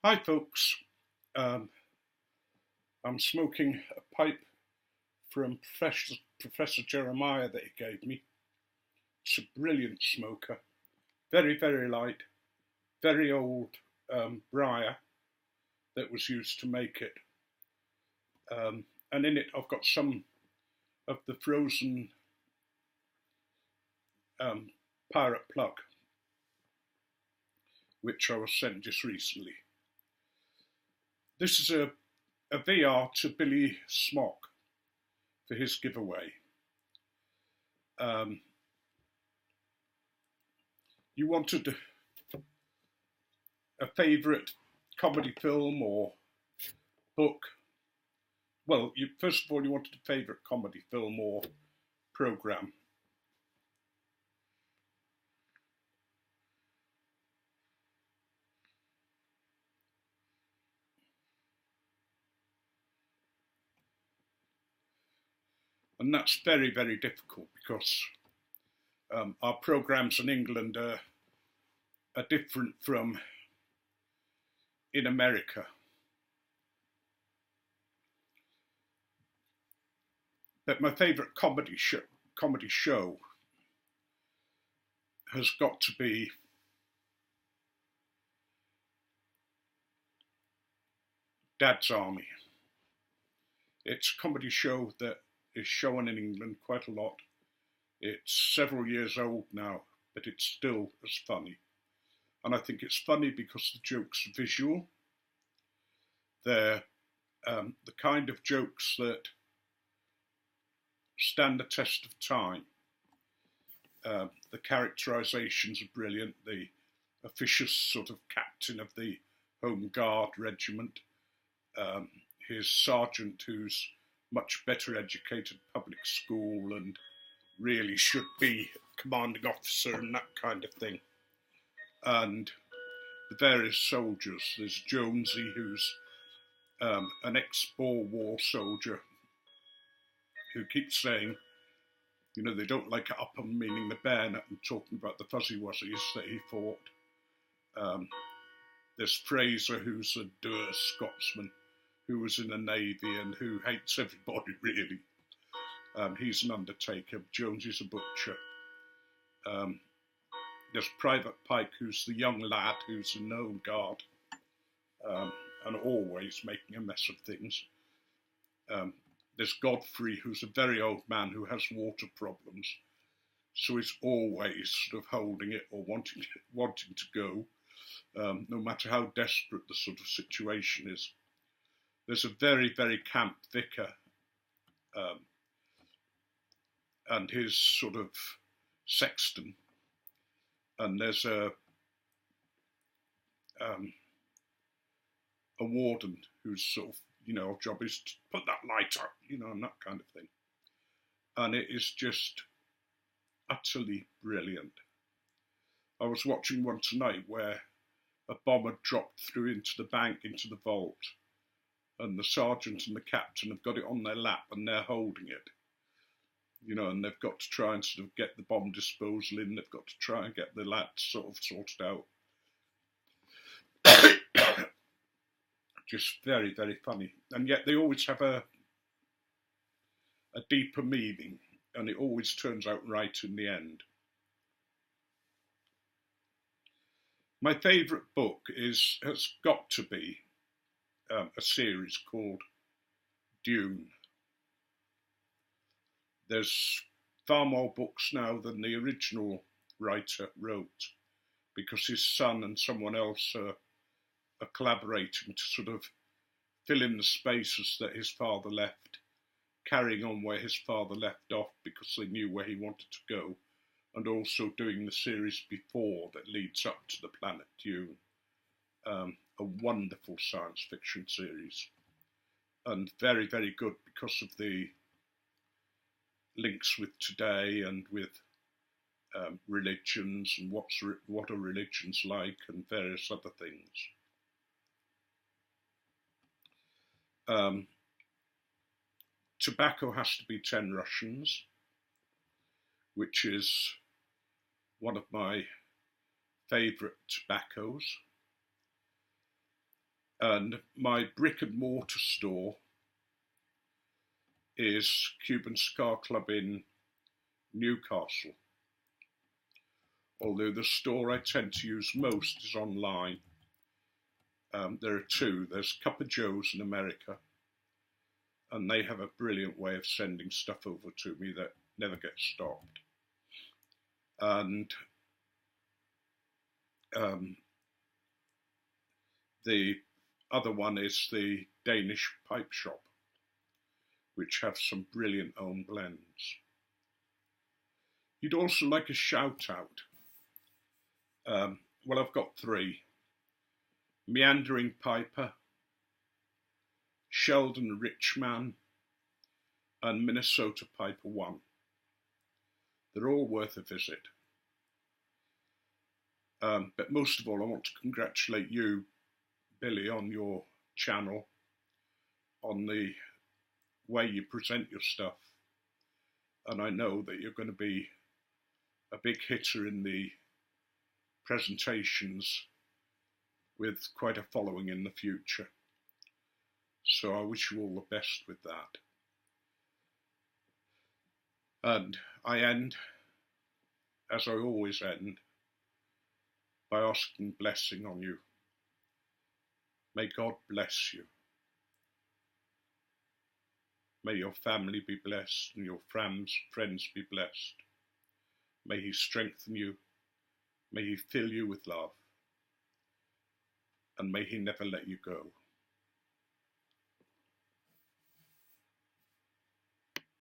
Hi, folks. Um, I'm smoking a pipe from Professor Jeremiah that he gave me. It's a brilliant smoker, very, very light, very old briar that was used to make it. And in it, I've got some of the frozen pirate plug, which I was sent just recently. This is a VR to Billy Smock for his giveaway. You wanted a favourite comedy film or book. Well, first of all, you wanted a favourite comedy film or programme. And that's very, very difficult because our programmes in England are different from in America. But my favourite comedy show has got to be Dad's Army. It's a comedy show that is shown in England quite a lot. It's several years old now, but it's still as funny. And I think it's funny because the jokes are visual. They're the kind of jokes that stand the test of time. The characterizations are brilliant. The officious sort of captain of the Home Guard regiment, his sergeant who's much better educated public school and really should be commanding officer and that kind of thing. And the various soldiers. There's Jonesy, who's an ex-Boer War soldier who keeps saying, you know, they don't like it up on meaning the bayonet and talking about the fuzzy wuzzies that he fought. There's Fraser, who's a dour Scotsman who was in the Navy and who hates everybody, really. He's an undertaker. Jonesy's a butcher. There's Private Pike, who's the young lad who's in the Home Guard and always making a mess of things. There's Godfrey, who's a very old man who has water problems, so he's always sort of holding it or wanting to go, no matter how desperate the sort of situation is. There's a very, very camp vicar and his sort of sexton, and there's a warden who's sort of, you know, our job is to put that light up, you know, and that kind of thing. And it is just utterly brilliant. I was watching one tonight where a bomb had dropped through into the bank, into the vault, and the sergeant and the captain have got it on their lap and they're holding it. You know, and they've got to try and sort of get the bomb disposal in, they've got to try and get the lads sort of sorted out. Just very, very funny. And yet they always have a deeper meaning, and it always turns out right in the end. My favourite book has got to be a series called Dune. There's far more books now than the original writer wrote, because his son and someone else are collaborating to sort of fill in the spaces that his father left, carrying on where his father left off because they knew where he wanted to go, and also doing the series before that leads up to the planet Dune. A wonderful science fiction series, and very, very good because of the links with today and with religions and what are religions like and various other things. Tobacco Has to Be 10 Russians, which is one of my favourite tobaccos. And my brick and mortar store is Cuban Cigar Club in Newcastle. Although the store I tend to use most is online. There are two. There's Cup of Joe's in America, and they have a brilliant way of sending stuff over to me that never gets stopped. And the other one is the Danish Pipe Shop, which have some brilliant own blends. You'd also like a shout out. Well, I've got three. Meandering Piper, Sheldon Richman, and Minnesota Piper 1. They're all worth a visit. But most of all, I want to congratulate you, Billy, on your channel, on the way you present your stuff. And I know that you're going to be a big hitter in the presentations with quite a following in the future. So I wish you all the best with that. And I end, as I always end, by asking blessing on you. May God bless you. May your family be blessed and your friends be blessed. May He strengthen you. May He fill you with love. And may He never let you go.